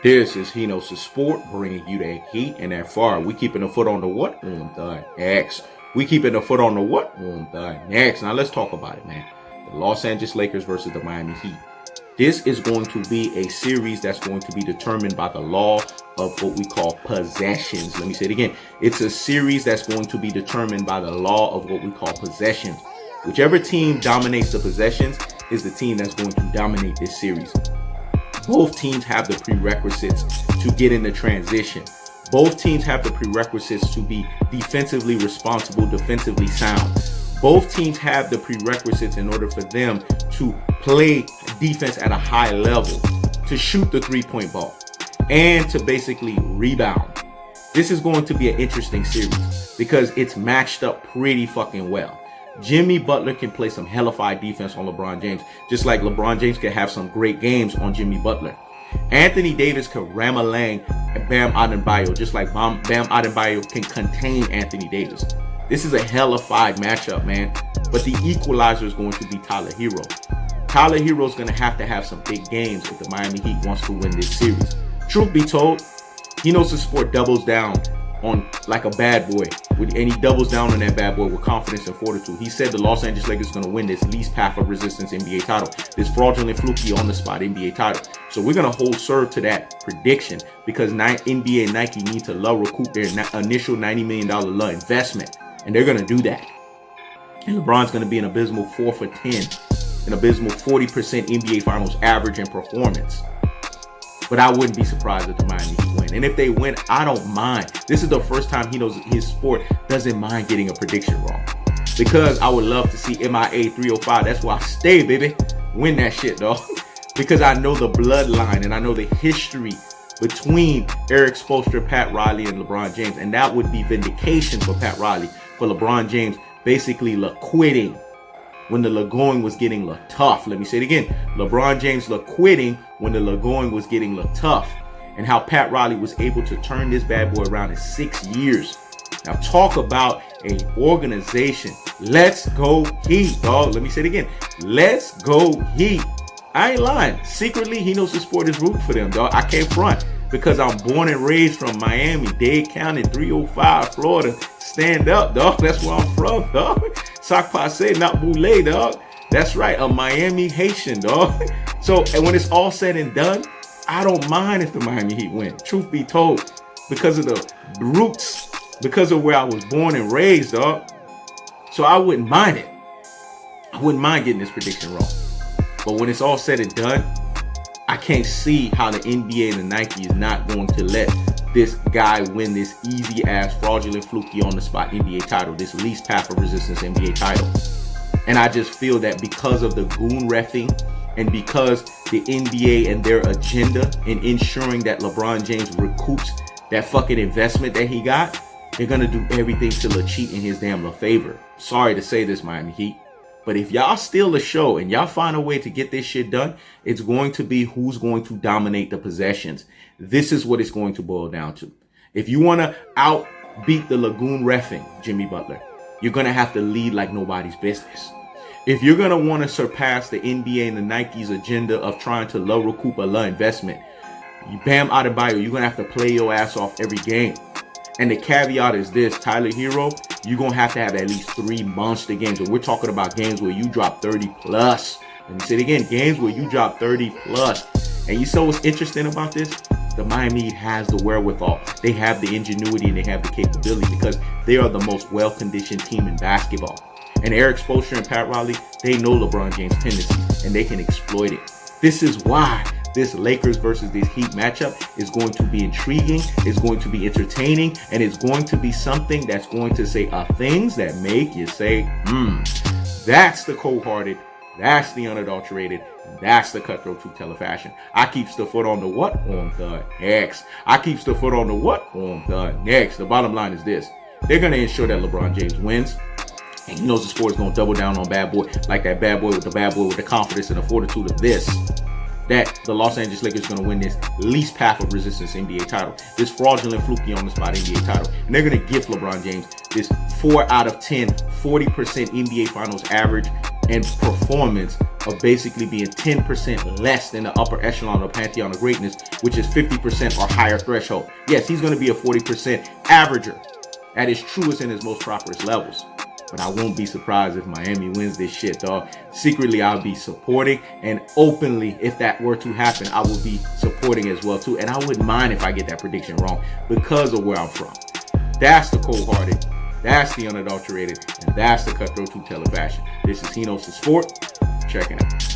This is He Knows the Sport, bringing you that heat and that fire. We keeping the foot on the what? On the X. We keeping the foot on the what? On the next. Now let's talk about it, man. The Los Angeles Lakers versus the Miami Heat. This is going to be a series that's going to be determined by the law of what we call possessions. Let me say it again. It's a series that's going to be determined by the law of what we call possessions. Whichever team dominates the possessions is the team that's going to dominate this series. Both teams have the prerequisites to get in the transition. Both teams have the prerequisites to be defensively responsible, defensively sound. Both teams have the prerequisites in order for them to play defense at a high level, to shoot the three-point ball, and to basically rebound. This is going to be an interesting series because it's matched up pretty fucking well. Jimmy Butler can play some hellified defense on LeBron James, just like LeBron James can have some great games on Jimmy Butler. Anthony Davis can ram-a-lang Bam Adebayo, just like Bam Adebayo can contain Anthony Davis. This is a hellified matchup, man. But the equalizer is going to be Tyler Hero. Tyler Hero is going to have some big games if the Miami Heat wants to win this series. Truth be told, He Knows the Sport doubles down on like a bad boy, and he doubles down on that bad boy with confidence and fortitude. He said the Los Angeles Lakers are going to win this least path of resistance NBA title, this fraudulent, fluky, on the spot NBA title. So we're going to hold serve to that prediction because NBA and Nike need to recoup their initial $90 million investment, and they're going to do that. And LeBron's going to be an abysmal 4 for 10, an abysmal 40% NBA Finals average in performance. But I wouldn't be surprised if the Miami Heat win. And if they win, I don't mind. This is the first time He Knows his sport doesn't mind getting a prediction wrong. Because I would love to see MIA 305. That's why I stay, baby. Win that shit, dog. Because I know the bloodline and I know the history between Eric Spoelstra, Pat Riley, and LeBron James. And that would be vindication for Pat Riley, for LeBron James basically quitting when the going was getting tough. Let me say it again. LeBron James quitting when the going was getting tough. And how Pat Riley was able to turn this bad boy around in 6 years. Now talk about an organization. Let's go Heat, dog. Let me say it again. Let's go Heat. I ain't lying. Secretly, He Knows the Sport is rooting for them, dog. I can't front because I'm born and raised from Miami, Dade County, 305, Florida. Stand up, dog. That's where I'm from, dog. Sac passe, not boule, dog. That's right, a Miami Haitian, dog. So, and when it's all said and done, I don't mind if the Miami Heat win. Truth be told, because of the roots, because of where I was born and raised, dog. So I wouldn't mind it. I wouldn't mind getting this prediction wrong. But when it's all said and done, I can't see how the NBA and the Nike is not going to let this guy win this easy ass, fraudulent, fluky, on the spot NBA title, this least path of resistance NBA title. And I just feel that because of the goon reffing and because the NBA and their agenda in ensuring that LeBron James recoups that fucking investment that he got, they're going to do everything to cheat in his damn favor. Sorry to say this, Miami Heat. But if y'all steal the show and y'all find a way to get this shit done, it's going to be who's going to dominate the possessions. This is what it's going to boil down to. If you want to outbeat the Lagoon reffing, Jimmy Butler, you're going to have to lead like nobody's business. If you're going to want to surpass the NBA and the Nike's agenda of trying to recoup a investment, Bam Adebayo, you're going to have to play your ass off every game. And the caveat is this, Tyler Hero, you're going to have at least 3 monster games. And we're talking about games where you drop 30 plus. Let me say it again, games where you drop 30 plus. And you saw what's interesting about this? The Miami Heat has the wherewithal. They have the ingenuity and they have the capability because they are the most well-conditioned team in basketball. And Eric Spoelstra and Pat Riley, they know LeBron James' tendencies and they can exploit it. This is why this Lakers versus this Heat matchup is going to be intriguing, it's going to be entertaining, and it's going to be something that's going to say things that make you say, that's the cold-hearted, that's the unadulterated, that's the cutthroat truth teller fashion. I keeps the foot on the what? On the X. I keeps the foot on the what? On the next. The bottom line is this. They're going to ensure that LeBron James wins. And He Knows the Sport is going to double down on bad boy, like that bad boy with the confidence and the fortitude of this. That the Los Angeles Lakers are going to win this least path of resistance NBA title, this fraudulent, fluky, on the spot NBA title. And they're going to give LeBron James this 4 out of 10, 40% NBA Finals average and performance of basically being 10% less than the upper echelon of pantheon of greatness, which is 50% or higher threshold. Yes, he's going to be a 40% averager at his truest and his most properest levels. But I won't be surprised if Miami wins this shit, dog. Secretly, I'll be supporting, and openly, if that were to happen, I will be supporting as well, too. And I wouldn't mind if I get that prediction wrong because of where I'm from. That's the cold-hearted, that's the unadulterated, and that's the cutthroat two-tailor fashion. This is Hinos the Sport. Checking out.